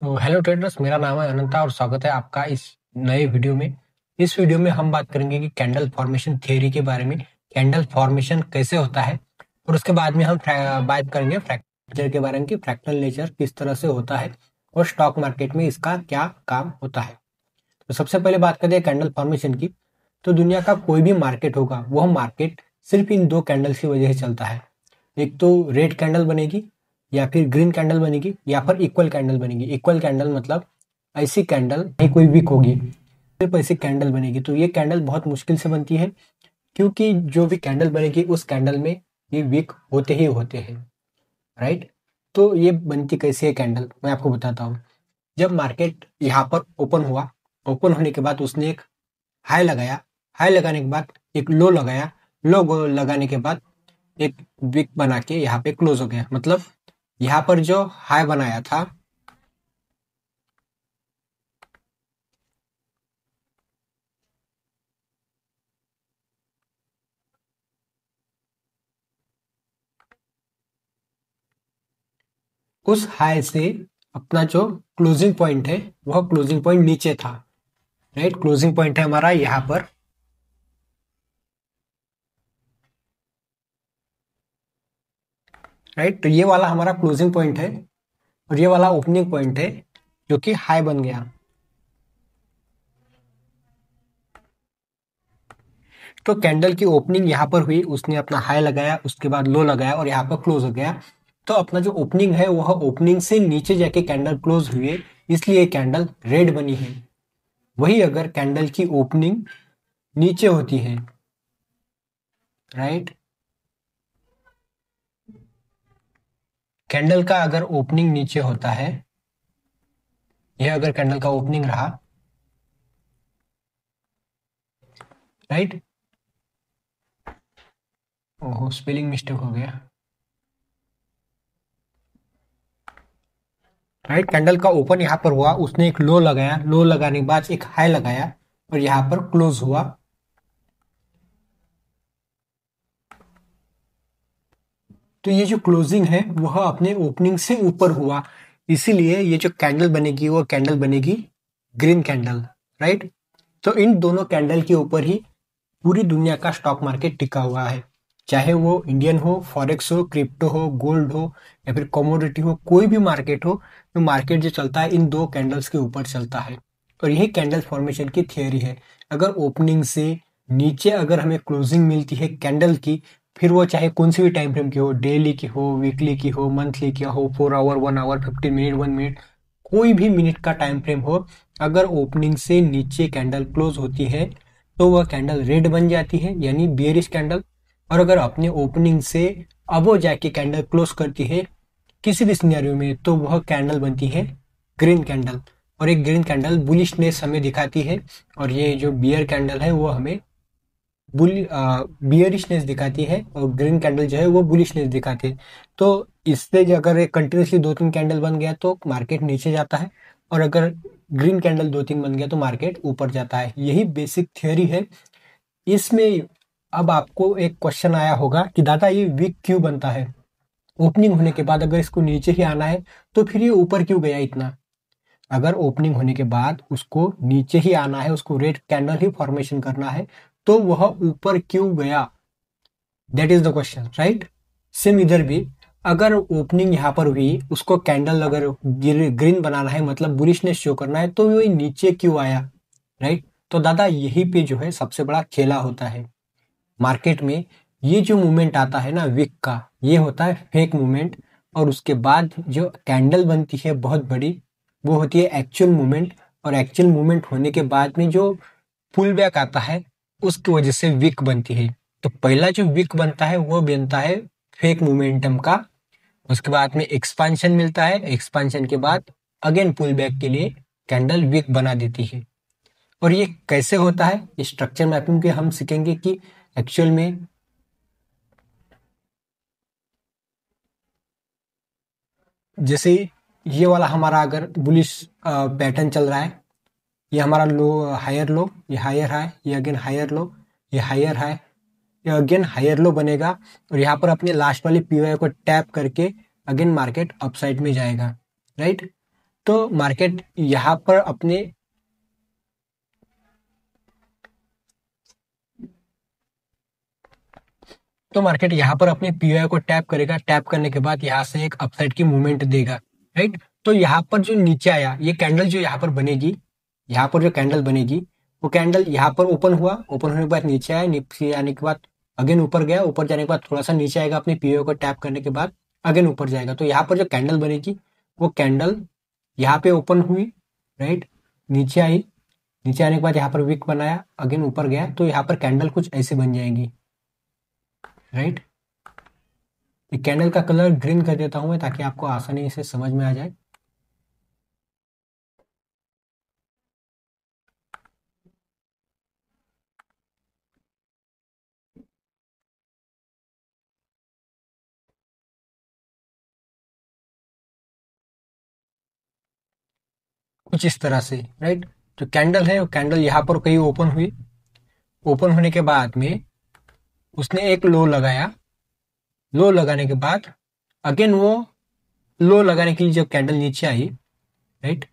तो hello traders, मेरा नाम है अनंता और स्वागत है आपका इस नए वीडियो में। इस वीडियो में हम बात करेंगे कि कैंडल फॉर्मेशन थ्योरी के बारे में। कैंडल फॉर्मेशन कैसे होता है और उसके बाद में हम बात करेंगे फ्रैक्चर के बारे में कि फ्रैक्टल नेचर किस तरह से होता है और स्टॉक मार्केट में इसका क्या काम होता है। तो सबसे पहले बात करते हैं कैंडल फॉर्मेशन की। तो दुनिया का कोई भी मार्केट होगा, वह मार्केट सिर्फ इन दो कैंडल्स की वजह से चलता है। एक तो रेड कैंडल बनेगी या फिर ग्रीन कैंडल बनेगी या फिर इक्वल कैंडल बनेगी। इक्वल कैंडल मतलब ऐसी कैंडल नहीं कोई वीक होगी, सिर्फ ऐसी कैंडल बनेगी। तो ये कैंडल बहुत मुश्किल से बनती है, क्योंकि जो भी कैंडल बनेगी उस कैंडल में ये वीक होते ही होते हैं, राइट। तो ये बनती कैसे है कैंडल, मैं आपको बताता हूँ। जब मार्केट यहाँ पर ओपन हुआ, ओपन होने के बाद उसने एक हाई लगाया, हाई लगाने के बाद एक लो लगाया, लो लगाने के बाद एक विक बना के यहाँ पे क्लोज हो गया। मतलब यहाँ पर जो हाई बनाया था, उस हाई से अपना जो क्लोजिंग पॉइंट है वह क्लोजिंग पॉइंट नीचे था, राइट। क्लोजिंग पॉइंट है हमारा यहाँ पर, राइट। तो ये वाला हमारा क्लोजिंग पॉइंट है और ये वाला ओपनिंग पॉइंट है जो कि हाई बन गया। तो कैंडल की ओपनिंग यहाँ पर हुई, उसने अपना हाई लगाया, उसके बाद लो लगाया और यहाँ पर क्लोज हो गया। तो अपना जो ओपनिंग है वह ओपनिंग से नीचे जाके कैंडल क्लोज हुई, इसलिए कैंडल रेड बनी है। वही अगर कैंडल की ओपनिंग नीचे होती है, राइट, कैंडल का अगर ओपनिंग नीचे होता है, यह अगर कैंडल का ओपनिंग रहा, राइट। ओहो, स्पेलिंग मिस्टेक हो गया, राइट। कैंडल का ओपन यहाँ पर हुआ, उसने एक लो लगाया, लो लगाने के बाद एक हाई लगाया और यहाँ पर क्लोज हुआ। तो ये जो क्लोजिंग है वह अपने ओपनिंग से ऊपर हुआ, इसीलिए ये जो कैंडल बनेगी वो कैंडल बनेगी ग्रीन कैंडल, राइट। तो इन दोनों कैंडल के ऊपर ही पूरी दुनिया का स्टॉक मार्केट टिका हुआ है। चाहे वो इंडियन हो, फॉरेक्स हो, क्रिप्टो हो, गोल्ड हो या फिर कमोडिटी हो, कोई भी मार्केट हो, तो मार्केट जो चलता है इन दो कैंडल्स के ऊपर चलता है। और यही कैंडल फॉर्मेशन की थियोरी है। अगर ओपनिंग से नीचे अगर हमें क्लोजिंग मिलती है कैंडल की, फिर वो चाहे कौन सी भी टाइम फ्रेम की हो, डेली की हो, वीकली की हो, मंथली की हो, 4 आवर, 1 आवर, 15 मिनट, 1 मिनट, कोई भी मिनट का टाइम फ्रेम हो, अगर ओपनिंग से नीचे कैंडल क्लोज होती है तो वह कैंडल रेड बन जाती है, यानी बियरिश कैंडल। और अगर अपने ओपनिंग से अबो जाके कैंडल क्लोज करती है किसी भी सिनेरियो में, तो वह कैंडल बनती है ग्रीन कैंडल। और एक ग्रीन कैंडल बुलिशनेस हमें दिखाती है और ये जो बियर कैंडल है वो हमें बुल बियरिशनेस दिखाती है और ग्रीन कैंडल जो है वो बुलिशनेस दिखाती है। तो इससे जो अगर कंटिन्यूसली 2-3 कैंडल बन गया तो मार्केट नीचे जाता है, और अगर ग्रीन कैंडल 2-3 बन गया तो मार्केट ऊपर जाता है। यही बेसिक थ्योरी है इसमें। अब आपको एक क्वेश्चन आया होगा कि दादा ये वीक क्यों बनता है, ओपनिंग होने के बाद अगर इसको नीचे ही आना है तो फिर ये ऊपर क्यों गया इतना। अगर ओपनिंग होने के बाद उसको नीचे ही आना है, उसको रेड कैंडल ही फॉर्मेशन करना है, तो वह ऊपर क्यों गया, that is the question, right. Same इधर भी अगर ओपनिंग यहाँ पर हुई, उसको कैंडल अगर ग्रीन बनाना है, मतलब बुलिशनेस शो करना है, तो ये नीचे क्यों आया, राइट। तो दादा यही पे जो है सबसे बड़ा खेला होता है मार्केट में। ये जो मूवमेंट आता है ना विक का, ये होता है फेक मूवमेंट। और उसके बाद जो कैंडल बनती है बहुत बड़ी, वो होती है एक्चुअल मूवमेंट। और एक्चुअल मूवमेंट होने के बाद में जो पुल बैक आता है, उसकी वजह से विक बनती है। तो पहला जो विक बनता है वो बनता है फेक मोमेंटम का। उसके बाद में एक्सपांशन मिलता है, एक्सपांशन के बाद अगेन पुल बैक के लिए कैंडल विक बना देती है। और ये कैसे होता है, स्ट्रक्चर मैपिंग के हम सीखेंगे कि एक्चुअल में जैसे ये वाला हमारा अगर बुलिश पैटर्न चल रहा है, ये हमारा लो, हायर लो, ये हायर हाई, ये अगेन हायर लो, ये हायर हाई, ये अगेन हायर लो बनेगा। और यहाँ पर अपने लास्ट वाली पीओआई को टैप करके अगेन मार्केट अपसाइड में जाएगा, राइट। तो मार्केट यहाँ पर अपने पीओआई को टैप करेगा। टैप करने के बाद यहाँ से एक अपसाइड की मूवमेंट देगा, राइट। तो यहाँ पर जो नीचे आया, ये कैंडल जो यहाँ पर बनेगी, यहाँ पर जो कैंडल बनेगी, वो कैंडल यहाँ पर ओपन हुआ। ओपन होने के बाद नीचे आया, नीचे आने के बाद अगेन ऊपर गया। ऊपर जाने के बाद थोड़ा सा नीचे आएगा, अपने पीओआई को टैप करने के बाद अगेन ऊपर जाएगा। तो यहाँ पर जो कैंडल बनेगी, वो कैंडल यहाँ पे ओपन हुई, राइट, नीचे आई। नीचे आने के बाद यहाँ पर विक बनाया, अगेन ऊपर गया। तो यहाँ पर कैंडल कुछ ऐसे बन जाएंगी, राइट। कैंडल का कलर ग्रीन कर देता हूं मैं, ताकि आपको आसानी से समझ में आ जाए। कुछ इस तरह से, राइट। जो कैंडल है, वो कैंडल यहाँ पर कहीं ओपन हुई। ओपन होने के बाद में उसने एक लो लगाया। लो लगाने के बाद अगेन वो लो लगाने के लिए जब कैंडल नीचे आई, राइट,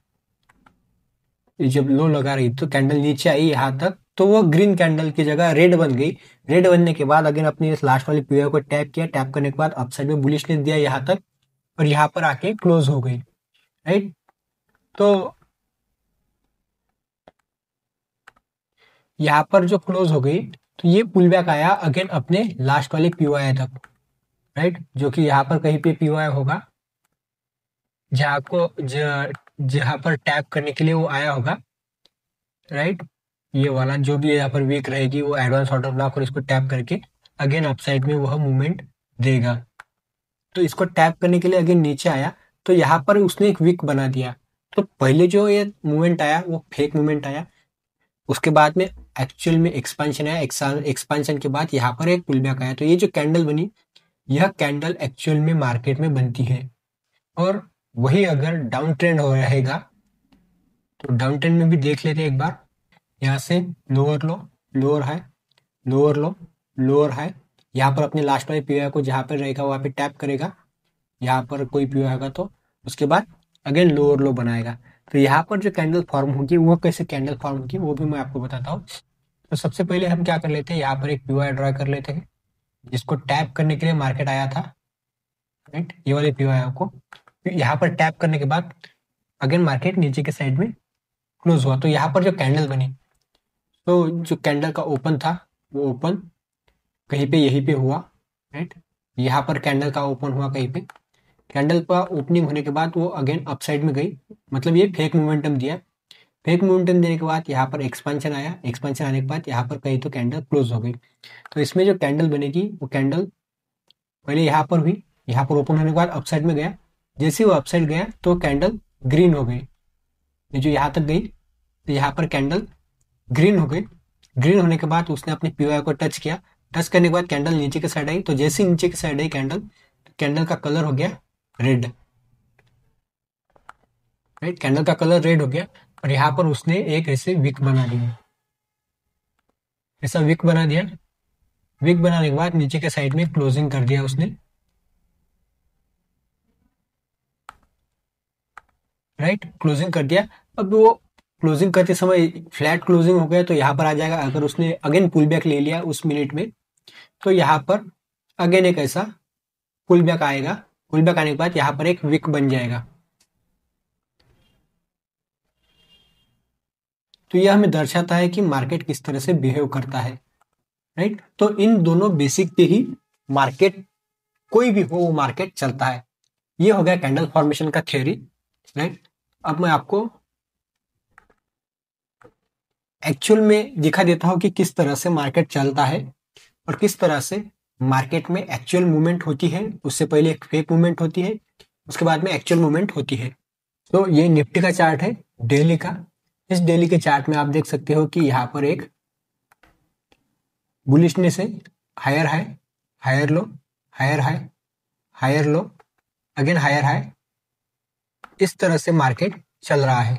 जब लो लगा रही तो कैंडल नीचे आई यहाँ तक, तो वो ग्रीन कैंडल की जगह रेड बन गई। रेड बनने के बाद अगेन अपनी इस लास्ट वाली पीओआई को टैप किया। टैप करने के बाद अपसाइड में बुलिशनेस दिया यहाँ तक, और यहाँ पर आके क्लोज हो गई, राइट। तो यहाँ पर जो क्लोज हो गई, तो ये पुल बैक आया अगेन अपने लास्ट वाले पीओआई तक, राइट, जो कि यहाँ पर कहीं पे पीओआई होगा, जहाँ पर टैप करने के लिए वो आया होगा, राइट। ये वाला जो भी यहाँ पर वीक रहेगी, वो एडवांस ऑर्डर ब्लॉक और इसको टैप करके अगेन अपसाइड में वह मूवमेंट देगा। तो इसको टैप करने के लिए अगेन नीचे आया, तो यहाँ पर उसने एक वीक बना दिया। तो पहले जो ये मूवमेंट आया, वो फेक मूवमेंट आया। उसके बाद में एक्चुअल में एक्सपेंशन आया। एक्सपेंशन के बाद यहाँ पर एक पुल बैक आया। तो ये जो कैंडल बनी, यह कैंडल एक्चुअल में मार्केट में बनती है। और वही अगर डाउन ट्रेंड हो रहेगा, तो डाउन ट्रेंड में भी देख लेते हैं एक बार। यहाँ से lower low, lower high, lower low, lower high. यहाँ पर अपने लास्ट वाले पीओआई को जहाँ पर रहेगा वहाँ पे टैप करेगा। यहाँ पर कोई पीओआई आएगा तो उसके बाद अगेन लोअर लो बनाएगा। तो यहाँ पर जो कैंडल फॉर्म होगी, वो कैसे कैंडल फॉर्म होगी वो भी मैं आपको बताता हूँ। तो सबसे पहले हम क्या कर लेते हैं, यहाँ पर एक पीओआई ड्रा कर लेते हैं, जिसको टैप करने के लिए मार्केट आया था, राइट। ये वाले पीओआई को यहाँ पर टैप करने के बाद अगेन मार्केट नीचे के साइड में क्लोज हुआ। तो यहाँ पर जो कैंडल बनी, तो जो कैंडल का ओपन था, वो ओपन कहीं पे यहीं पे हुआ, राइट। यहाँ पर कैंडल का ओपन हुआ कहीं पे। कैंडल का ओपनिंग होने के बाद वो अगेन अपसाइड में गई, मतलब ये फेक मोमेंटम दिया। फेक मोमेंटम देने के बाद यहाँ पर एक्सपेंशन आया। एक्सपेंशन आने के बाद यहाँ पर कहीं तो कैंडल क्लोज हो गई। तो इसमें जो कैंडल बनेगी, वो कैंडल पहले यहाँ पर हुई, यहाँ पर ओपन होने के बाद अपसाइड में गया। जैसे वो अपसाइड गया तो कैंडल ग्रीन हो गई। ये जो यहाँ तक गई, तो यहाँ पर कैंडल ग्रीन हो गई। ग्रीन होने के बाद उसने अपने पीओआई को टच किया। टच करने के बाद कैंडल नीचे की साइड आई। तो जैसे ही नीचे की साइड आई कैंडल, कैंडल का कलर हो गया रेड, राइट। कैंडल का कलर रेड हो गया, और यहाँ पर उसने एक ऐसे विक बना दिया, ऐसा विक बना दिया। विक बनाने के बाद नीचे के साइड में क्लोजिंग कर दिया उसने, राइट। क्लोजिंग कर दिया। अब वो क्लोजिंग करते समय फ्लैट क्लोजिंग हो गया, तो यहाँ पर आ जाएगा। अगर उसने अगेन पुल बैक ले लिया उस मिनट में, तो यहाँ पर अगेन एक ऐसा पुल बैक आएगा। पुल बैक आने के बाद यहाँ पर एक विक बन जाएगा। तो यह हमें दर्शाता है कि मार्केट किस तरह से बिहेव करता है, राइट। तो इन दोनों बेसिक पे ही मार्केट, कोई भी हो वो मार्केट चलता है। ये हो गया कैंडल फॉर्मेशन का थ्योरी, राइट। अब मैं आपको एक्चुअल में दिखा देता हूं कि किस तरह से मार्केट चलता है, और किस तरह से मार्केट में एक्चुअल मूवमेंट होती है। उससे पहले एक फेक मूवमेंट होती है, उसके बाद में एक्चुअल मूवमेंट होती है। तो ये निफ्टी का चार्ट है, डेली का। इस डेली के चार्ट में आप देख सकते हो कि यहाँ पर एक बुलिशनेस है, higher high, higher low, higher high, higher low, again higher high. इस तरह से मार्केट चल रहा है,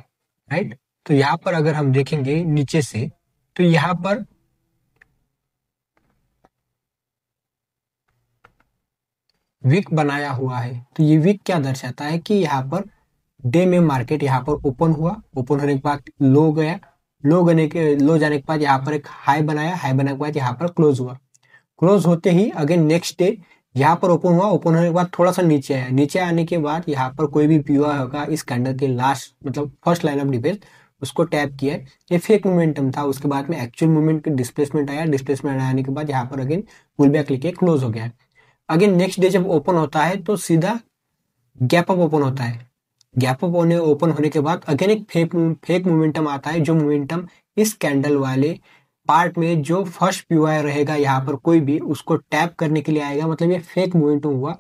राइट। तो यहाँ पर अगर हम देखेंगे नीचे से, तो यहाँ पर विक बनाया हुआ है। तो ये विक क्या दर्शाता है कि यहाँ पर डे में मार्केट यहाँ पर ओपन हुआ, ओपन होने के बाद लो गया, लो जाने के बाद यहाँ पर एक हाई बनाया, हाई बनाने के बाद यहाँ पर क्लोज हुआ। क्लोज होते ही अगेन नेक्स्ट डे यहाँ पर ओपन हुआ, ओपन होने के बाद थोड़ा सा नीचे आया, नीचे आने के बाद यहाँ पर कोई भी पीओआई होगा इस कैंडल के लास्ट मतलब फर्स्ट लाइन ऑफ डिफेंस उसको टैप किया, ये फेक मोमेंटम था। उसके बाद में एक्चुअल मूवमेंट डिस्प्लेसमेंट आया, डिस्प्लेसमेंट आने के बाद यहाँ पर अगेन पुल बैक लेके क्लोज हो गया। अगेन नेक्स्ट डे जब ओपन होता है तो सीधा गैप अप ओपन होता है। गैप अप ओपन होने के बाद अगेन एक फेक मोमेंटम आता है, जो मोमेंटम इस कैंडल वाले पार्ट में जो फर्स्ट पीओआई रहेगा यहाँ पर कोई भी उसको टैप करने के लिए आएगा, मतलब ये फेक मोमेंटम हुआ।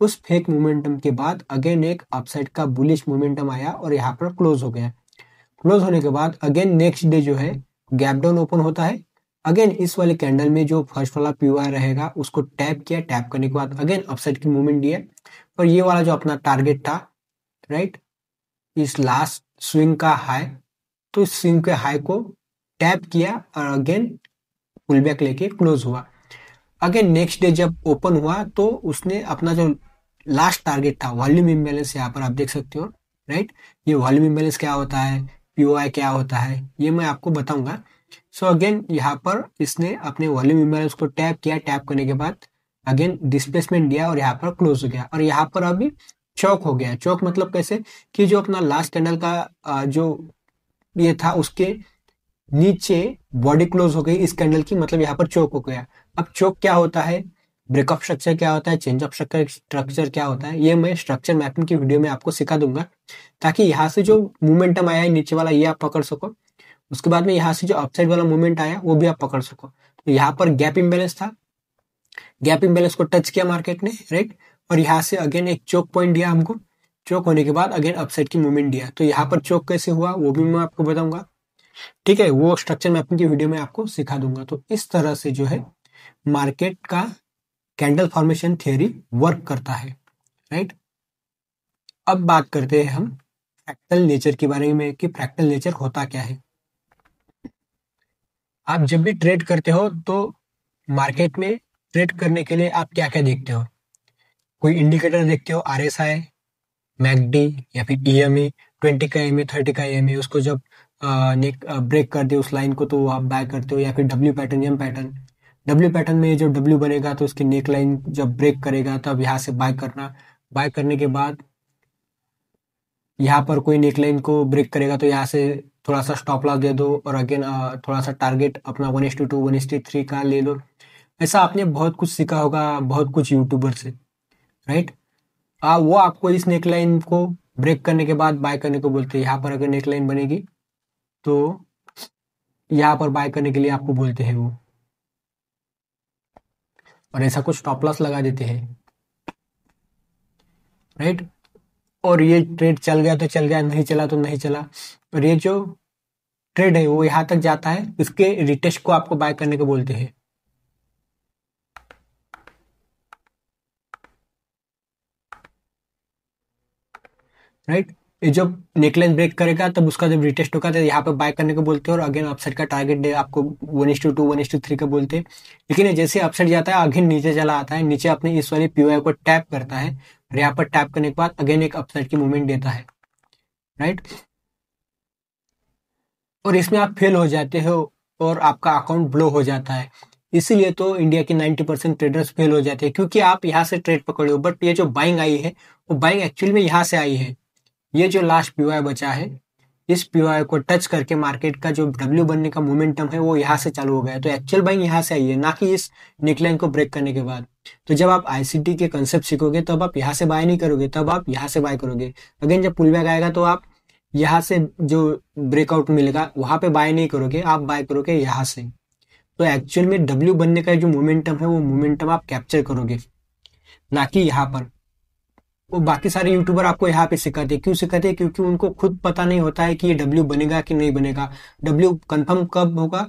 उस फेक मोमेंटम के बाद अगेन एक अपसाइड का बुलिश मोमेंटम आया और यहाँ पर क्लोज हो गया। क्लोज होने के बाद अगेन नेक्स्ट डे जो है गैप डाउन ओपन होता है। अगेन इस वाले कैंडल में जो फर्स्ट वाला पीओआई रहेगा उसको टैप किया, टैप करने के बाद अगेन अपसाइड की मूवमेंट दिया। और ये वाला जो अपना टारगेट था राइट, इस लास्ट स्विंग का हाई, तो इस स्विंग के हाई को टैप किया और अगेन पुल बैक लेके क्लोज हुआ। अगेन नेक्स्ट डे जब ओपन हुआ तो उसने अपना जो लास्ट टारगेट था वॉल्यूम इम्बैलेंस, यहाँ पर आप देख सकते हो राइट। ये वॉल्यूम इम्बैलेंस क्या होता है, पीओआई क्या होता है, ये मैं आपको बताऊंगा। सो अगेन यहाँ पर इसने अपने वॉल्यूम इम्बैलेंस को टैप किया, टैप करने के बाद अगेन डिस्प्लेसमेंट दिया और यहाँ पर क्लोज हो गया। और यहाँ पर अभी चौक हो गया। चौक मतलब कैसे कि जो अपना लास्ट कैंडल का जो ये था उसके नीचे बॉडी क्लोज हो गई इस कैंडल की, मतलब यहाँ पर चौक हो गया। अब चौक क्या होता है, ब्रेकअप स्ट्रक्चर क्या होता है, चेंज ऑफ स्ट्रक्चर क्या होता है, ये मैं स्ट्रक्चर मैपिंग की वीडियो में आपको सिखा दूंगा, ताकि यहाँ से जो मोमेंटम आया है नीचे वाला ये आप पकड़ सको। उसके बाद में यहाँ से जो अपसाइड वाला मूवमेंट आया वो भी आप पकड़ सको। तो यहाँ पर गैप इम्बैलेंस था, गैप इम्बैलेंस को टच किया मार्केट ने राइट, और यहाँ से अगेन एक चोक पॉइंट दिया हमको। चोक होने के बाद अगेन अपसाइड की मूवमेंट दिया। तो यहाँ पर चोक कैसे हुआ वो भी मैं आपको बताऊंगा, ठीक है, वो स्ट्रक्चर मैपिंग की वीडियो में आपको सिखा दूंगा। तो इस तरह से जो है मार्केट का कैंडल फॉर्मेशन थ्योरी वर्क करता है राइट। अब बात करते हैं हम फ्रैक्टल नेचर के बारे में कि फ्रैक्टल नेचर होता क्या है। आप जब भी ट्रेड करते हो तो मार्केट में ट्रेड करने के लिए आप क्या क्या देखते हो, कोई इंडिकेटर देखते हो, आरएसआई, मैकडी या फिर ईएमए, 20 का ईएमए, 30 का ईएमए, उसको जब ब्रेक कर दे उस लाइन को तो आप बाय करते हो। या फिर W pattern, M pattern, W pattern में जो डब्ल्यू बनेगा तो उसकी नेक लाइन जब ब्रेक करेगा तब यहाँ से बाय करना। बाय करने के बाद यहाँ पर कोई नेक लाइन को ब्रेक करेगा तो यहाँ से थोड़ा सा स्टॉप लॉस दे दो और अगेन थोड़ा सा टारगेट अपना 1:2 1:3 का ले लो। ऐसा आपने बहुत कुछ सीखा होगा बहुत कुछ यूट्यूबर से राइट। वो आपको इस नेकलाइन को ब्रेक करने के बाद बाय करने को बोलते हैं। यहाँ पर अगर नेकलाइन बनेगी तो यहाँ पर बाय करने के लिए आपको बोलते हैं वो, और ऐसा कुछ स्टॉप लॉस लगा देते हैं राइट। और ये ट्रेड चल गया तो चल गया, नहीं चला तो नहीं चला। और ये जो ट्रेड है वो यहाँ तक जाता है, इसके रिटेस्ट को आपको बाय करने को बोलते हैं राइट। ये जब नेकलाइन ब्रेक करेगा तब उसका जब रिटेस्ट होगा तो यहाँ पे बाय करने को बोलते हैं और अगेन अपसाइड का टारगेट डे आपको 1:2 1:3 का बोलते हैं। लेकिन ये जैसे अपसाइड जाता है अगेन नीचे चला आता है, नीचे अपने इस वाले पीओआई को टैप करता है और यहाँ पर टैप करने के बाद अगेन एक अपसाइड की मूवमेंट देता है राइट। और इसमें आप फेल हो जाते हो और आपका अकाउंट ब्लो हो जाता है। इसीलिए तो इंडिया के 90% ट्रेडर्स फेल हो जाते हैं, क्योंकि आप यहाँ से ट्रेड पकड़े हो बट ये जो बाइंग आई है वो बाइंग एक्चुअली में यहाँ से आई है। ये जो लास्ट पीओआई बचा है इस पीओआई को टच करके मार्केट का जो डब्ल्यू बनने का मोमेंटम है वो यहाँ से चालू हो गया है। तो एक्चुअल बाइंग यहाँ से आई है, ना कि इस नेकलाइन को ब्रेक करने के बाद। तो जब आप आईसीटी के कंसेप्ट सीखोगे तब आप यहाँ से बाय नहीं करोगे, तब आप यहाँ से बाय करोगे। अगेन जब पुल बैक आएगा तो आप यहाँ से जो ब्रेकआउट मिलेगा वहां पे बाय नहीं करोगे, आप बाय करोगे यहाँ से। तो एक्चुअल में डब्ल्यू बनने का जो मोमेंटम है वो मोमेंटम आप कैप्चर करोगे, ना कि यहाँ पर। वो बाकी सारे यूट्यूबर आपको यहाँ पे सिखाते हैं, क्यों सिखाते हैं, क्योंकि उनको खुद पता नहीं होता है कि ये डब्ल्यू बनेगा कि नहीं बनेगा। डब्ल्यू कंफर्म कब होगा,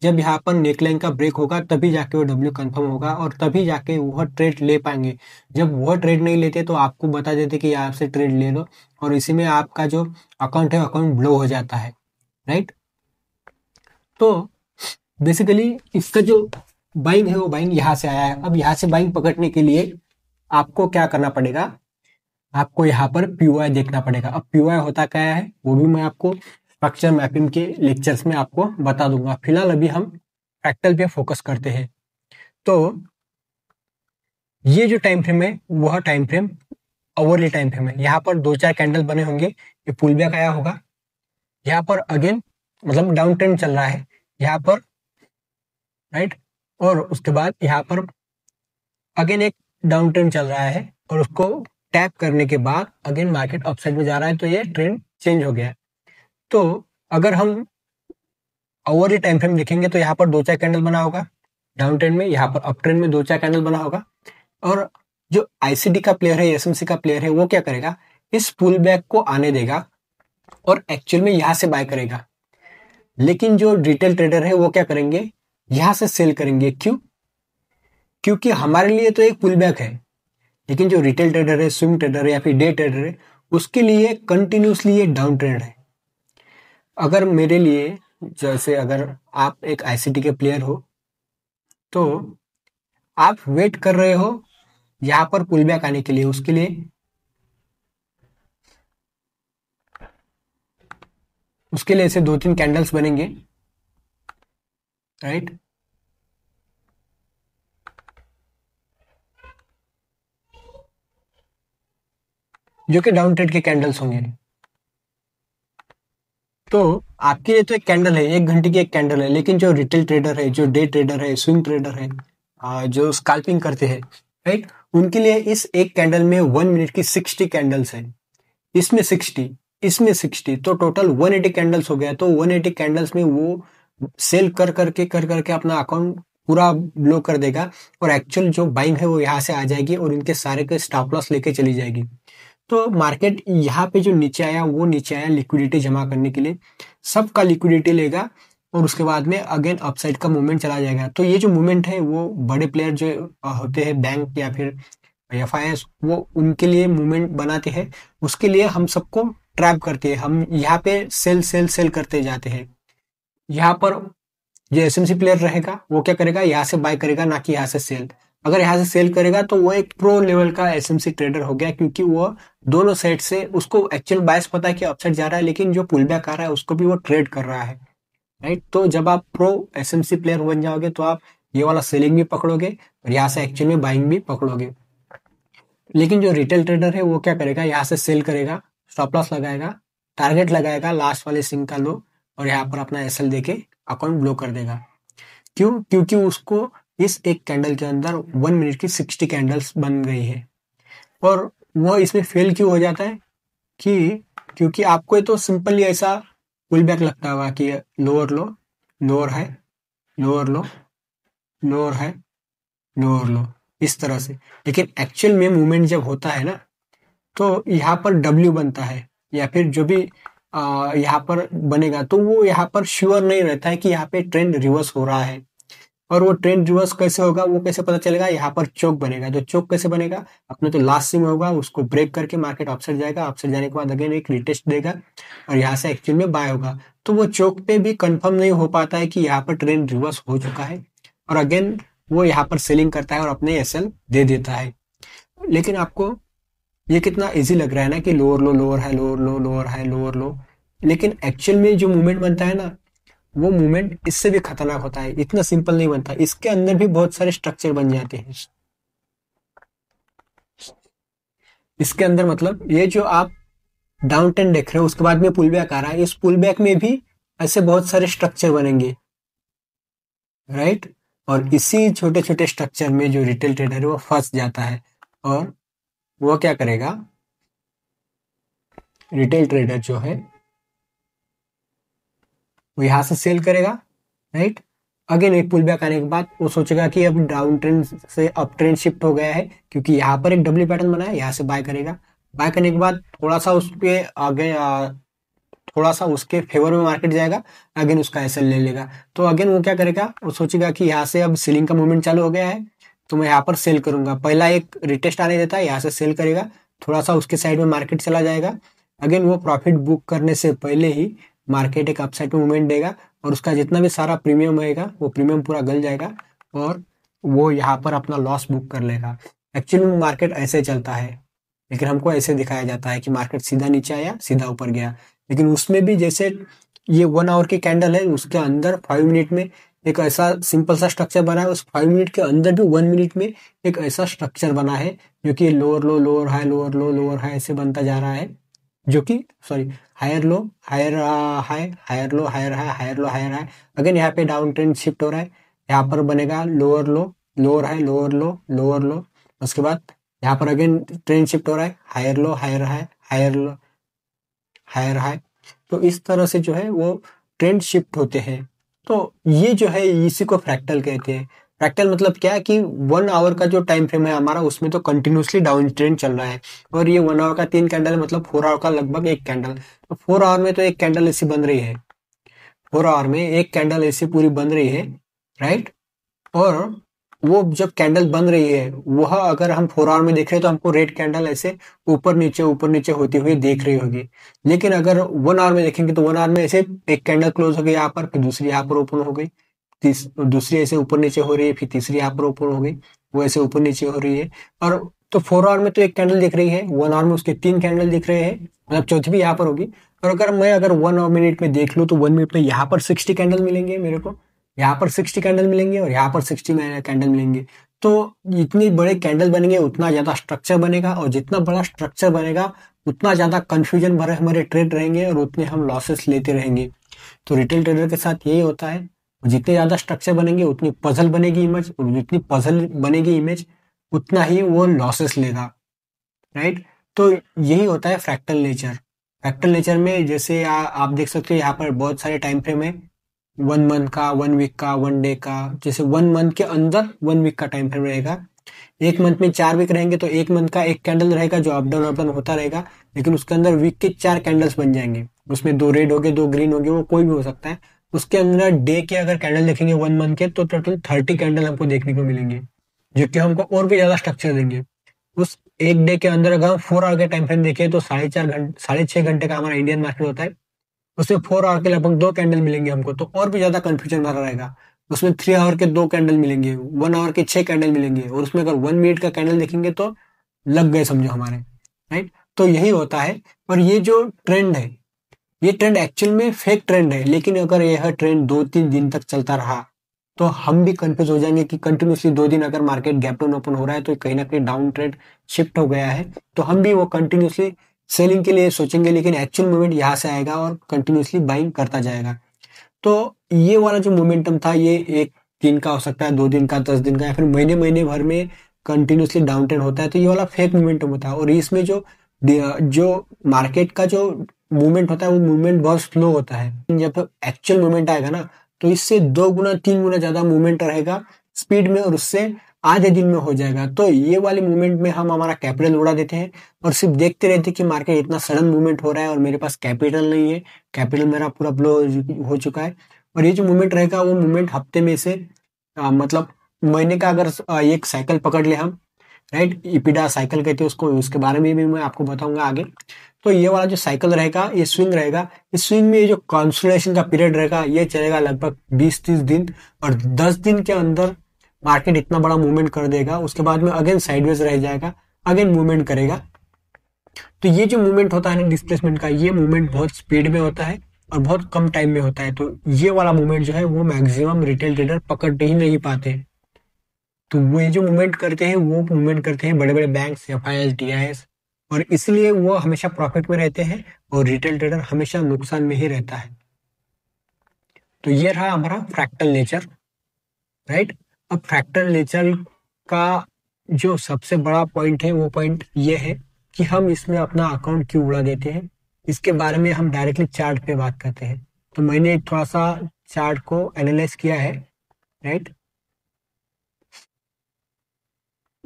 जब यहाँ पर नेकलाइन का ब्रेक होगा तभी जाके वो डब्ल्यू कंफर्म होगा और तभी जाके वह ट्रेड ले पाएंगे। जब वह ट्रेड नहीं लेते तो आपको बता देते कि यहाँ से ट्रेड ले लो और इसी में आपका जो अकाउंट है अकाउंट ब्लो हो जाता है राइट। तो बेसिकली इसका जो बाइंग है वो बाइंग यहाँ से आया है। अब यहाँ से बाइंग पकड़ने के लिए आपको क्या करना पड़ेगा, आपको यहाँ पर पीओआई देखना पड़ेगा। अब पीओआई होता क्या है वो भी मैं आपको स्ट्रक्चर मैपिंग के लेक्चर्स में आपको बता दूंगा। फिलहाल अभी हम फ्रैक्टल पे फोकस करते हैं। तो ये जो टाइम फ्रेम है वह time frame overly time frame है। यहाँ पर 2-4 कैंडल बने होंगे, ये पुल बैक आया होगा, यहाँ पर अगेन मतलब डाउन ट्रेंड चल रहा है यहाँ पर, राइट, और उसके बाद यहाँ पर अगेन एक डाउन ट्रेंड चल रहा है और उसको टैप करने के बाद अगेन मार्केट अपसाइड में जा रहा है, तो ये ट्रेंड चेंज हो गया है। तो अगर हम ओवरली टाइम फ्रेम देखेंगे तो यहाँ पर 2-4 कैंडल बना होगा डाउन ट्रेंड में, यहाँ पर अप ट्रेंड में 2-4 कैंडल बना होगा, और जो आईसीडी का प्लेयर है, एसएमसी का प्लेयर है, वो क्या करेगा, इस पुल बैक को आने देगा और एक्चुअल में यहां से बाय करेगा। लेकिन जो रिटेल ट्रेडर है वो क्या करेंगे, यहां से सेल करेंगे। क्यों? क्योंकि हमारे लिए तो एक पुल बैक है, लेकिन जो रिटेल ट्रेडर है, स्विंग ट्रेडर है या फिर डे ट्रेडर है, उसके लिए कंटिन्यूसली ये डाउन ट्रेंड है। अगर मेरे लिए, जैसे अगर आप एक आईसीटी के प्लेयर हो तो आप वेट कर रहे हो यहां पर पुल बैक आने के लिए, उसके लिए ऐसे 2-3 कैंडल्स बनेंगे, राइट। जो कि डाउन ट्रेड के कैंडल्स होंगे। तो आपके लिए तो एक कैंडल है, 1 घंटे की एक कैंडल है, लेकिन जो रिटेल ट्रेडर है, जो डे ट्रेडर है, स्विंग ट्रेडर है, जो स्कैल्पिंग करते हैं, राइट, उनके लिए इस एक कैंडल में 1 मिनट की 60 कैंडल्स है। इसमें 60, इसमें 60, तो टोटल 180 कैंडल्स हो गया। तो 180 कैंडल्स में वो सेल कर करके अपना अकाउंट पूरा ब्लो कर देगा, और एक्चुअल जो बाइंग है वो यहाँ से आ जाएगी और इनके सारे के स्टॉप लॉस लेके चली जाएगी। तो मार्केट यहाँ पे जो नीचे आया वो नीचे आया लिक्विडिटी जमा करने के लिए, सबका लिक्विडिटी लेगा और उसके बाद में अगेन अपसाइड का मूवमेंट चला जाएगा। तो ये जो मूवमेंट है वो बड़े प्लेयर जो होते हैं, बैंक या फिर एफआईएस, वो उनके लिए मूवमेंट बनाते हैं, उसके लिए हम सबको ट्रैप करते हैं। हम यहाँ पे सेल सेल सेल करते जाते हैं। यहाँ पर जो एसएमसी प्लेयर रहेगा वो क्या करेगा, यहाँ से बाय करेगा, ना कि यहाँ से सेल। अगर यहाँ से सेल करेगा तो वो एक प्रो लेवल का एसएमसी ट्रेडर हो गया, क्योंकि वो दोनों साइड से, उसको एक्चुअल बायस पता है कि अपसाइड जा रहा है, लेकिन जो पुल बैक आ रहा है उसको भी वो ट्रेड कर रहा है, राइट। तो जब आप प्रो एसएमसी प्लेयर बन जाओगे तो आप ये वाला सेलिंग भी पकड़ोगे और यहाँ से एक्चुअल में बाइंग भी पकड़ोगे। लेकिन जो रिटेल ट्रेडर है वो क्या करेगा, यहाँ से सेल करेगा, स्टॉप लॉस लगाएगा, टारगेट लगाएगा लास्ट वाले सिंग का लो, और यहाँ पर अपना एसएल देके अकाउंट ब्लो कर देगा। क्यों? क्योंकि उसको इस एक कैंडल के अंदर 1 मिनट की 60 कैंडल्स बन गई है। और वो इसमें फेल क्यों हो जाता है कि क्योंकि आपको तो सिंपली ऐसा पुल बैक लगता होगा कि लोअर लो, लोअर है, लोअर लो, लोअर है, लोअर लो, इस तरह से। लेकिन एक्चुअल में मूवमेंट जब होता है ना, तो यहाँ पर डब्ल्यू बनता है या फिर जो भी यहाँ पर बनेगा, तो वो यहाँ पर श्योर नहीं रहता है कि यहाँ पे ट्रेंड रिवर्स हो रहा है। और वो ट्रेंड रिवर्स कैसे होगा, वो कैसे पता चलेगा, यहाँ पर चोक बनेगा। तो चोक कैसे बनेगा, अपने तो लास्ट सिम होगा, उसको ब्रेक करके मार्केट अपसाइड जाएगा, अपसाइड जाने के बाद अगेन एक रिटेस्ट देगा और यहाँ से एक्चुअल में बाय होगा। तो वो चोक पे भी कंफर्म नहीं हो पाता है कि यहाँ पर ट्रेंड रिवर्स हो चुका है, और अगेन वो यहाँ पर सेलिंग करता है और अपने एसएल दे देता है। लेकिन आपको ये कितना इजी लग रहा है ना कि लोअर लो, लोअर है, लोअर लो, लोअर है, लोअर लो, लेकिन एक्चुअल में जो मूवमेंट बनता है ना, वो मूवमेंट इससे भी खतरनाक होता है। इतना सिंपल नहीं बनता, इसके अंदर भी बहुत सारे स्ट्रक्चर बन जाते हैं। इसके अंदर मतलब ये जो आप डाउन ट्रेंड देख रहे हो, उसके बाद में पुल बैक आ रहा है, इस पुल बैक में भी ऐसे बहुत सारे स्ट्रक्चर बनेंगे, राइट। और इसी छोटे छोटे स्ट्रक्चर में जो रिटेल ट्रेडर है वो फंस जाता है, और वो क्या करेगा, रिटेल ट्रेडर जो है वो यहां से सेल करेगा, राइट। अगेन एक पुल बैक आने के बाद वो सोचेगा कि अब डाउन ट्रेंड से अप ट्रेंड शिफ्ट हो गया है, क्योंकि यहाँ पर एक डब्ल्यू पैटर्न बना है, यहाँ से बाय करेगा। बाय करने के बाद थोड़ा सा उसके आगे थोड़ा सा उसके फेवर में मार्केट जाएगा, अगेन उसका एसएल ले लेगा। तो अगेन वो क्या करेगा, वो सोचेगा कि यहाँ से अब सेलिंग का मूवमेंट चालू हो गया है, तो मैं यहाँ पर सेल करूंगा। पहला एक रिटेस्ट आने देता है, यहाँ से सेल करेगा, थोड़ा सा उसके साइड में मार्केट चला जाएगा, अगेन वो प्रॉफिट बुक करने से पहले ही मार्केट एक अपसाइड में मूवमेंट देगा, और उसका जितना भी सारा प्रीमियम रहेगा वो प्रीमियम पूरा गल जाएगा, और वो यहाँ पर अपना लॉस बुक कर लेगा। एक्चुअली मार्केट ऐसे चलता है, लेकिन हमको ऐसे दिखाया जाता है कि मार्केट सीधा नीचे आया, सीधा ऊपर गया। लेकिन उसमें भी जैसे ये 1 आवर की कैंडल है, उसके अंदर 5 मिनट में एक ऐसा सिंपल सा स्ट्रक्चर बना है, उस 5 मिनट के अंदर भी 1 मिनट में एक ऐसा स्ट्रक्चर बना है जो कि lower low, lower high, lower low, lower high ऐसे बनता जा रहा है, जो कि sorry higher low, higher high, higher low, higher high, higher low, higher high. Again यहाँ पे डाउन ट्रेंड शिफ्ट हो रहा है, यहाँ पर बनेगा lower low, lower high, lower low, lower लो। उसके बाद यहाँ पर अगेन ट्रेंड शिफ्ट हो रहा है, higher low, higher high, higher low, higher high. तो इस तरह से जो है वो ट्रेंड शिफ्ट होते हैं। तो ये जो है इसी को फ्रैक्टल कहते हैं। फ्रैक्टल मतलब क्या है कि 1 आवर का जो टाइम फ्रेम है हमारा, उसमें तो कंटिन्यूसली डाउन ट्रेंड चल रहा है, और ये 1 आवर का 3 कैंडल है, मतलब 4 आवर का लगभग एक कैंडल। तो 4 आवर में तो एक कैंडल ऐसी बन रही है, 4 आवर में एक कैंडल ऐसी पूरी बन रही है, राइट। और वो जब कैंडल बन रही है, वह अगर हम 4 आवर में देख रहे हैं तो हमको रेड कैंडल ऐसे ऊपर नीचे होती हुई देख रही होगी। लेकिन अगर 1 आवर में देखेंगे तो 1 आवर में ऐसे एक कैंडल क्लोज हो गई यहाँ पर, फिर दूसरी यहाँ पर ओपन हो गई, दूसरी ऐसे ऊपर नीचे हो रही है, फिर तीसरी यहाँ पर ओपन हो गई, वो ऐसे ऊपर नीचे हो रही है। और तो 4 आवर में तो एक कैंडल दिख रही है, 1 आवर में उसके 3 कैंडल दिख रहे हैं, मतलब चौथी भी यहाँ पर होगी। और अगर 1 मिनट में देख लूँ तो 1 मिनट में यहाँ पर 60 कैंडल मिलेंगे मेरे को, यहाँ पर 60 कैंडल मिलेंगे, और यहाँ पर 60 कैंडल मिलेंगे। तो इतनी बड़े कैंडल बनेंगे, उतना ज्यादा स्ट्रक्चर बनेगा, और जितना बड़ा स्ट्रक्चर बनेगा उतना ज्यादा कंफ्यूजन भरे हमारे ट्रेड रहेंगे, और उतने हम लॉसेस लेते रहेंगे। तो रिटेल ट्रेडर के साथ यही होता है, जितने ज्यादा स्ट्रक्चर बनेंगे उतनी पजल बनेगी इमेज, और जितनी पजल बनेगी इमेज उतना ही वो लॉसेस लेगा, राइट। तो यही होता है फ्रैक्टल नेचर। फ्रैक्टल नेचर में जैसे आप देख सकते हो यहाँ पर बहुत सारे टाइम फ्रेम है, 1 मंथ का, 1 वीक का, 1 डे का। जैसे 1 मंथ के अंदर 1 वीक का टाइम फ्रेम रहेगा, एक मंथ में 4 वीक रहेंगे, तो एक मंथ का एक कैंडल रहेगा जो अप डाउन होता रहेगा, लेकिन उसके अंदर वीक के 4 कैंडल्स बन जाएंगे, उसमें 2 रेड हो गए, 2 ग्रीन हो गए, वो कोई भी हो सकता है। उसके अंदर डे के अगर कैंडल देखेंगे 1 मंथ के, तो टोटल 30 कैंडल हमको देखने को मिलेंगे, जो कि हमको और भी ज्यादा स्ट्रक्चर देंगे। उस एक डे के अंदर अगर हम 4 आवर के टाइम फ्रेम देखें तो 4.5 घंटे, 6.5 घंटे का हमारा इंडियन मार्केट होता है, उसमें 4 आवर के लगभग 2 कैंडल मिलेंगे हमको, तो और भी ज्यादा कंफ्यूजन भरा रहेगा। उसमें 3 आवर के 2 कैंडल मिलेंगे, 1 आवर के 6 कैंडल मिलेंगे, और उसमें अगर 1 मिनट का कैंडल देखेंगे तो लग गए समझो हमारे, राइट। तो यही होता है। और ये जो ट्रेंड है, ये ट्रेंड एक्चुअल में फेक ट्रेंड है, लेकिन अगर यह ट्रेंड 2-3 दिन तक चलता रहा तो हम भी कंफ्यूज हो जाएंगे कि कंटिन्यूसली 2 दिन अगर मार्केट गैप डाउन ओपन हो रहा है तो कहीं ना कहीं डाउन ट्रेंड शिफ्ट हो गया है, तो हम भी वो कंटिन्यूसली सेलिंग के लिए सोचेंगे, लेकिन एक्चुअल मूवमेंट यहाँ से आएगा और कंटिन्यूसली बाइंग करता जाएगा। तो ये वाला जो मोमेंटम था, ये 1 दिन का हो सकता है, 2 दिन का, 10 दिन का, या फिर महीने महीने भर में कंटिन्यूसली डाउन ट्रेंड होता है, तो ये वाला फेक मोमेंटम होता है। और इसमें जो जो मार्केट का जो मूवमेंट होता है वो मूवमेंट बहुत स्लो होता है। जब एक्चुअल मूवमेंट आएगा ना, तो इससे 2 गुना 3 गुना ज्यादा मूवमेंट रहेगा स्पीड में, और उससे आधे दिन में हो जाएगा। तो ये वाले मूवमेंट में हम हमारा कैपिटल उड़ा देते हैं, और सिर्फ देखते रहते हैं कि मार्केट इतना सडन मूवमेंट हो रहा है और मेरे पास कैपिटल नहीं है, कैपिटल मेरा पूरा ब्लो हो चुका है। और ये जो मूवमेंट रहेगा वो मूवमेंट हफ्ते में से मतलब महीने का अगर एक साइकिल पकड़ ले हम, राइट, इपिडा साइकिल कहते हैं उसको, उसके बारे में भी मैं आपको बताऊंगा आगे। तो ये वाला जो साइकिल रहेगा, ये स्विंग रहेगा, इस स्विंग में ये जो कंसोलिडेशन का पीरियड रहेगा ये चलेगा लगभग 20-30 दिन, और 10 दिन के अंदर मार्केट इतना बड़ा मूवमेंट कर देगा, उसके बाद में अगेन साइडवेज रह जाएगा, अगेन मूवमेंट करेगा। तो ये जो मूवमेंट होता है ना डिस्प्लेसमेंट का, ये मूवमेंट बहुत स्पीड में होता है और बहुत कम टाइम में होता है। तो ये वाला मूवमेंट जो है वो मैक्सिमम रिटेल ट्रेडर पकड़ ही नहीं पाते। तो वो ये जो मूवमेंट करते हैं वो मूवमेंट करते हैं बड़े बड़े बैंक्स, एफआईएस, डीआईएस, और इसलिए वो हमेशा प्रॉफिट में रहते हैं और रिटेल ट्रेडर हमेशा नुकसान में ही रहता है। तो ये रहा हमारा फ्रैक्टल नेचर, राइट। अब फ्रैक्टल नेचर का जो सबसे बड़ा पॉइंट है वो पॉइंट ये है कि हम इसमें अपना अकाउंट क्यों उड़ा देते हैं। इसके बारे में हम डायरेक्टली चार्ट पे बात करते हैं। तो मैंने थोड़ा सा चार्ट को एनालाइज किया है, राइट।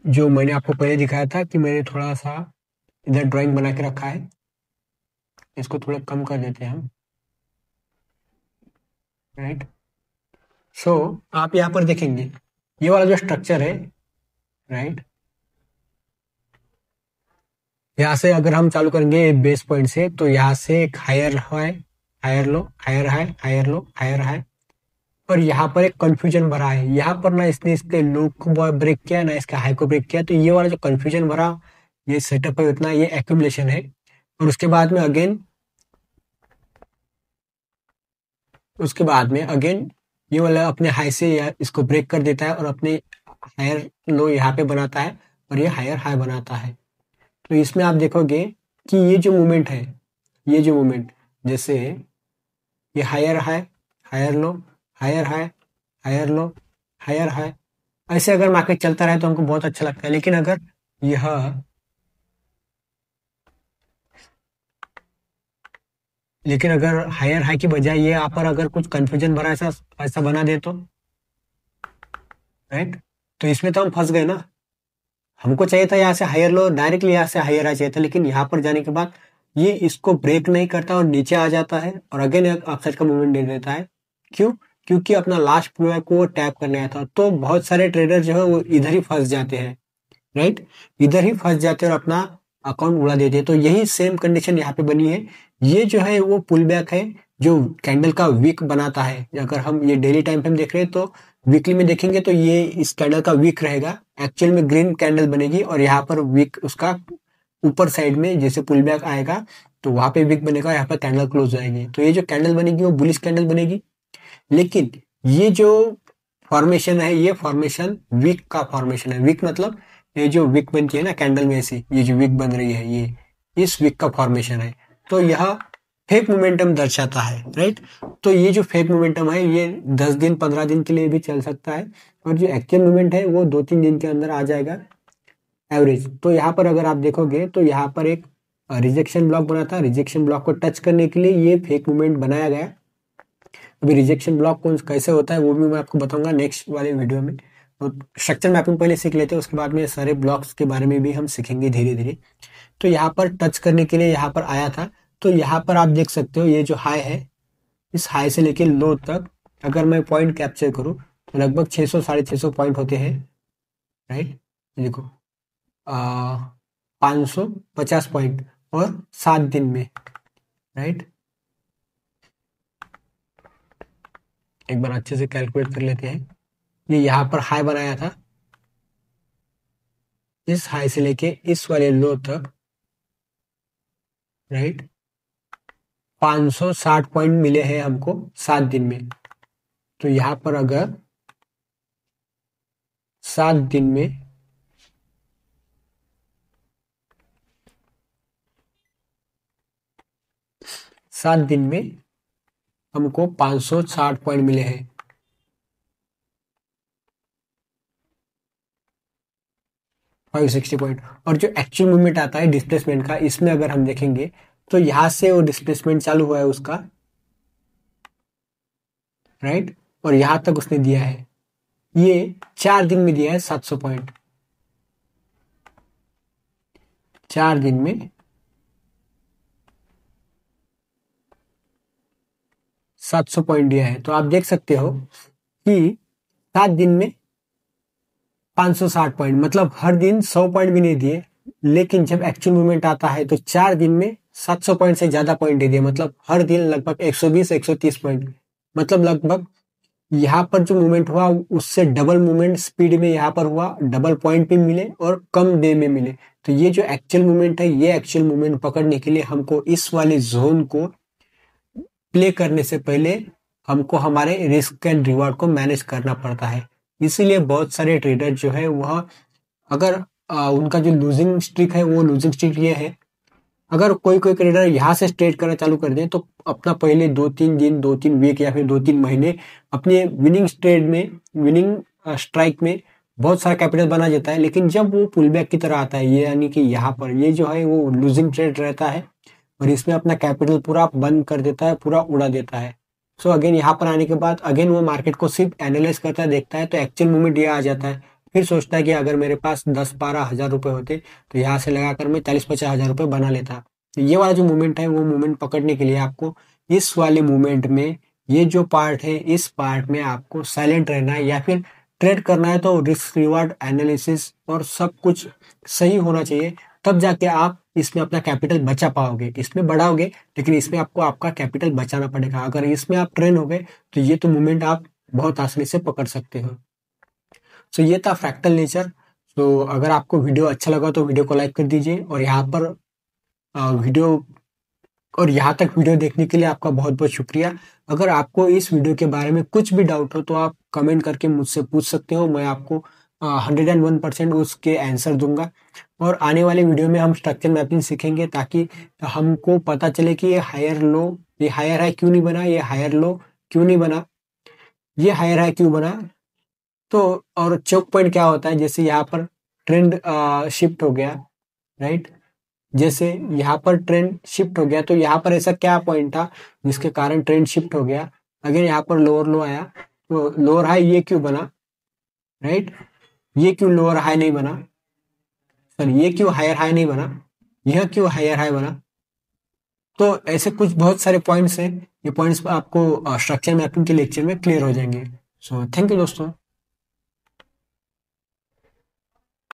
जो मैंने आपको पहले दिखाया था कि मैंने थोड़ा सा इधर ड्राइंग बना के रखा है, इसको थोड़ा कम कर देते हैं हम, राइट। सो आप यहाँ पर देखेंगे ये वाला जो स्ट्रक्चर है, राइट, यहाँ से अगर हम चालू करेंगे बेस पॉइंट से, तो यहाँ से एक higher high, higher low, higher high, higher low, higher high, और यहाँ पर एक कंफ्यूजन भरा है। यहाँ पर ना इसने इसके लो को ब्रेक किया, ना इसके हाई को ब्रेक किया, तो ये वाला जो कंफ्यूजन भरा ये सेटअप है उतना, ये एक्यूमुलेशन है। और उसके बाद में अगेन ये वाला अपने हाई से या इसको ब्रेक कर देता है और अपने हायर लो यहाँ पे बनाता है और ये हायर हाई बनाता है। तो इसमें आप देखोगे कि ये जो मूवमेंट है, ये जो मूवमेंट, जैसे ये higher high, higher low, higher high, higher low, higher high, ऐसे अगर मार्केट चलता रहे तो हमको बहुत अच्छा लगता है। लेकिन अगर यह लेकिन अगर हायर हाई की बजाय ये यहाँ पर अगर कुछ कंफ्यूजन भरा ऐसा ऐसा बना दे तो, राइट, तो इसमें तो हम फंस गए ना। हमको चाहिए था यहाँ से हायर लो, डायरेक्टली यहाँ से हायर हाई चाहिए था, लेकिन यहाँ पर जाने के बाद ये इसको ब्रेक नहीं करता और नीचे आ जाता है और अगेन एक अपसाइड का मूवमेंट दे देता है। क्यों? क्योंकि अपना लास्ट पुलबैक को वो टैप करने आया था। तो बहुत सारे ट्रेडर जो है वो इधर ही फंस जाते हैं, राइट, इधर ही फंस जाते हैं और अपना अकाउंट उड़ा देते हैं। तो यही सेम कंडीशन यहाँ पे बनी है। ये जो है वो पुल बैक है जो कैंडल का वीक बनाता है। अगर हम ये डेली टाइम फ्रेम देख रहे हैं तो वीकली में देखेंगे तो ये इस कैंडल का वीक रहेगा, एक्चुअल में ग्रीन कैंडल बनेगी और यहाँ पर वीक उसका ऊपर साइड में जैसे पुल बैक आएगा तो वहां पे वीक बनेगा, यहाँ पर कैंडल क्लोज जाएगी। तो ये जो कैंडल बनेगी वो बुलिश कैंडल बनेगी। लेकिन ये जो फॉर्मेशन है ये फॉर्मेशन वीक का फॉर्मेशन है। वीक मतलब ये जो वीक बनती है ना कैंडल में, ऐसी ये जो वीक बन रही है ये इस वीक का फॉर्मेशन है। तो यह फेक मोमेंटम दर्शाता है, राइट। तो ये जो फेक मोमेंटम है ये 10 दिन 15 दिन के लिए भी चल सकता है और जो एक्चुअल मूवमेंट है वो 2-3 दिन के अंदर आ जाएगा एवरेज। तो यहाँ पर अगर आप देखोगे तो यहाँ पर एक रिजेक्शन ब्लॉक बना था, रिजेक्शन ब्लॉक को टच करने के लिए ये फेक मूवमेंट बनाया गया। अभी रिजेक्शन ब्लॉक कौन कैसे होता है वो भी मैं आपको बताऊंगा नेक्स्ट वाले वीडियो में। तो स्ट्रक्चर मैपिंग पहले सीख लेते हैं, उसके बाद में सारे ब्लॉक्स के बारे में भी हम सीखेंगे धीरे धीरे। तो यहाँ पर टच करने के लिए यहाँ पर आया था। तो यहाँ पर आप देख सकते हो ये जो हाई है, इस हाई से लेके लो तक अगर मैं पॉइंट कैप्चर करूँ तो लगभग 600 650 पॉइंट होते हैं, राइट। देखो 550 पॉइंट और 7 दिन में, राइट। एक बार अच्छे से कैलकुलेट कर लेते हैं। ये यहाँ पर हाई बनाया था, इस हाई से लेके इस वाले लो तक, राइट, 560 पॉइंट मिले हैं हमको 7 दिन में। तो यहाँ पर अगर 7 दिन में 7 दिन में हमको 560 पॉइंट मिले हैं। 560 पॉइंट। और जो एक्चुअल मूवमेंट आता है डिस्प्लेसमेंट का, इसमें अगर हम देखेंगे तो यहां से वो डिस्प्लेसमेंट चालू हुआ है उसका, राइट, और यहां तक उसने दिया है, ये 4 दिन में दिया है 700 पॉइंट। 4 दिन में 700 पॉइंट दिया है। तो आप देख सकते हो कि 7 दिन में 560 पॉइंट, मतलब हर दिन 100 पॉइंट भी नहीं दिए। लेकिन जब एक्चुअल मूवमेंट आता है तो 4 दिन में 700 पॉइंट से ज्यादा पॉइंट दे दिए, मतलब हर दिन लगभग 120-130 पॉइंट, मतलब लगभग यहाँ पर जो मूवमेंट हुआ उससे डबल मूवमेंट स्पीड में यहाँ पर हुआ, डबल पॉइंट भी मिले और कम डे में मिले। तो ये जो एक्चुअल मूवमेंट है, ये एक्चुअल मूवमेंट पकड़ने के लिए हमको इस वाले जोन को प्ले करने से पहले हमको हमारे रिस्क एंड रिवॉर्ड को मैनेज करना पड़ता है। इसीलिए बहुत सारे ट्रेडर जो है वह अगर उनका जो लूजिंग स्ट्रिक है वो लूजिंग स्ट्रिक ये है, अगर कोई कोई ट्रेडर यहाँ से ट्रेड करना चालू कर दे तो अपना पहले 2-3 दिन 2-3 वीक या फिर 2-3 महीने अपने विनिंग ट्रेड में, विनिंग स्ट्राइक में बहुत सारा कैपिटल बना देता है। लेकिन जब वो पुल बैक की तरह आता है, ये यानी कि यहाँ पर ये जो है वो लूजिंग ट्रेड रहता है और इसमें अपना कैपिटल पूरा बंद कर देता है, पूरा उड़ा देता है। सो अगेन यहाँ पर आने के बाद अगेन वो मार्केट को सिर्फ एनालाइज करता है, देखता है, तो एक्चुअल मूवमेंट ये आ जाता है। फिर सोचता है कि अगर मेरे पास 10-12 हजार रुपए होते तो यहाँ से लगाकर मैं 40-50 हजार रुपए बना लेता। तो ये वाला जो मूवमेंट है वो मूवमेंट पकड़ने के लिए आपको इस वाले मूवमेंट में ये जो पार्ट है इस पार्ट में आपको साइलेंट रहना है, या फिर ट्रेड करना है तो रिस्क रिवार्ड एनालिसिस और सब कुछ सही होना चाहिए, तब जाके आप इसमें अपना कैपिटल बचा पाओगे। इसमें बढ़ाओगे लेकिन इसमें आपको आपका कैपिटल बचाना पड़ेगा। अगर इसमें आप ट्रेन हो गए तो ये तो मूवमेंट आप बहुत आसानी से पकड़ सकते हो। सो ये था फ्रैक्टल नेचर। तो अगर आपको वीडियो अच्छा लगा तो वीडियो को लाइक कर दीजिए, और यहाँ पर वीडियो और यहाँ तक वीडियो देखने के लिए आपका बहुत बहुत शुक्रिया। अगर आपको इस वीडियो के बारे में कुछ भी डाउट हो तो आप कमेंट करके मुझसे पूछ सकते हो, मैं आपको 101% उसके आंसर दूंगा। और आने वाले वीडियो में हम स्ट्रक्चर मैपिंग सीखेंगे, ताकि हमको पता चले कि ये हायर हाई क्यों नहीं बना, ये हायर लो क्यों नहीं बना, ये हायर हाई क्यों बना। तो और चोक पॉइंट क्या होता है, जैसे यहाँ पर ट्रेंड शिफ्ट हो गया, राइट, जैसे यहाँ पर ट्रेंड शिफ्ट हो गया, तो यहाँ पर ऐसा क्या पॉइंट था जिसके कारण ट्रेंड शिफ्ट हो गया। अगर यहाँ पर लोअर लो आया तो लोअर हाई ये क्यों बना, राइट, ये क्यों लोअर हाई नहीं बना, सॉरी ये क्यों हायर हाई नहीं बना, यह क्यों हायर हाई बना। तो ऐसे कुछ बहुत सारे पॉइंट्स हैं, ये पॉइंट्स आपको स्ट्रक्चर मैपिंग के लेक्चर में क्लियर हो जाएंगे। सो थैंक यू दोस्तों।